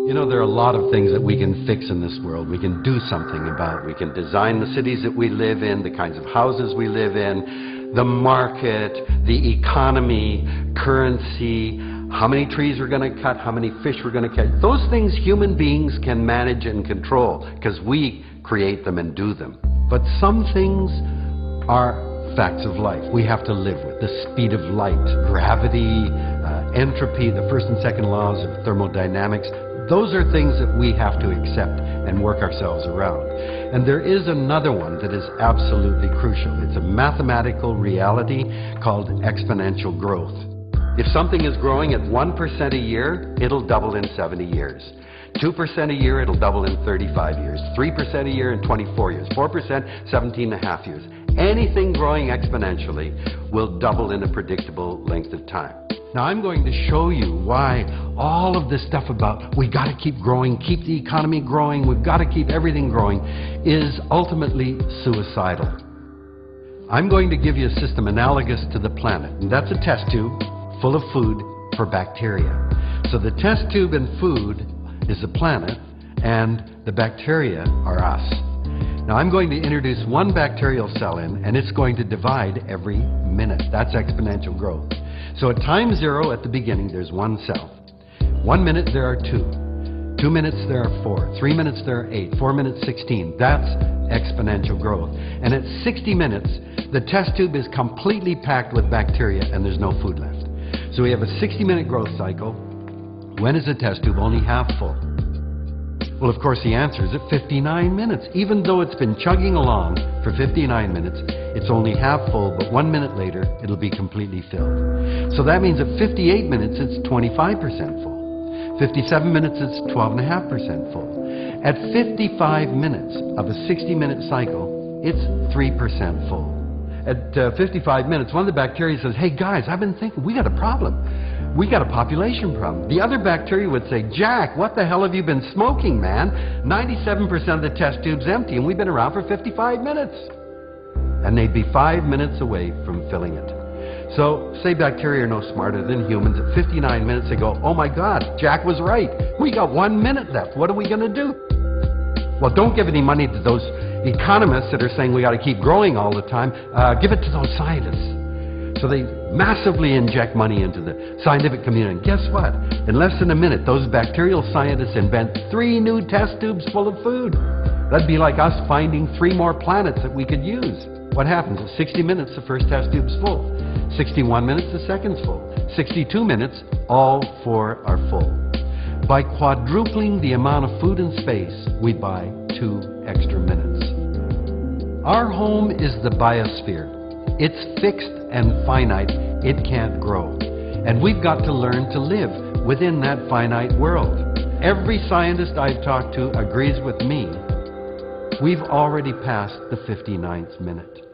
You know, there are a lot of things that we can fix in this world. We can do something about. We can design the cities that we live in, the kinds of houses we live in, the market, the economy, currency, how many trees we're going to cut, how many fish we're going to catch. Those things human beings can manage and control because we create them and do them. But some things are facts of life we have to live with. The speed of light, gravity, entropy, the first and second laws of thermodynamics. Those are things that we have to accept and work ourselves around. And there is another one that is absolutely crucial. It's a mathematical reality called exponential growth. If something is growing at 1% a year, it'll double in 70 years. 2% a year, it'll double in 35 years. 3% a year in 24 years. 4%, 17 and a half years. Anything growing exponentially will double in a predictable length of time. Now I'm going to show you why all of this stuff about we got to keep growing, keep the economy growing, we've got to keep everything growing is ultimately suicidal. I'm going to give you a system analogous to the planet, and that's a test tube full of food for bacteria. So the test tube and food is the planet, and the bacteria are us. Now I'm going to introduce one bacterial cell in, and it's going to divide every minute. That's exponential growth. So at time 0 at the beginning, there's one cell. 1 minute, there are 2. 2 minutes, there are 4. 3 minutes, there are 8. 4 minutes, 16. That's exponential growth. And at 60 minutes, the test tube is completely packed with bacteria and there's no food left. So we have a 60-minute growth cycle. When is the test tube only half full? Well, of course, the answer is at 59 minutes. Even though it's been chugging along for 59 minutes, it's only half full, but 1 minute later, it'll be completely filled. So that means at 58 minutes, it's 25% full. 57 minutes, it's 12.5% full. At 55 minutes of a 60-minute cycle, it's 3% full. At 55 minutes, one of the bacteria says, hey guys, I've been thinking, we got a problem. We got a population problem. The other bacteria would say, Jack, what the hell have you been smoking, man? 97% of the test tube's empty and we've been around for 55 minutes. And they'd be 5 minutes away from filling it. So, say bacteria are no smarter than humans. At 59 minutes they go, oh my God, Jack was right. We got 1 minute left. What are we going to do? Well, don't give any money to those economists that are saying we got to keep growing all the time. Give it to those scientists. So they massively inject money into the scientific community. And guess what? In less than a minute, those bacterial scientists invent 3 new test tubes full of food. That'd be like us finding 3 more planets that we could use. What happens? At 60 minutes, the first test tube's full. 61 minutes, the second's full. 62 minutes, all 4 are full. By quadrupling the amount of food and space, we buy 2 extra minutes. Our home is the biosphere. It's fixed and finite. It can't grow. And we've got to learn to live within that finite world. Every scientist I've talked to agrees with me. We've already passed the 59th minute.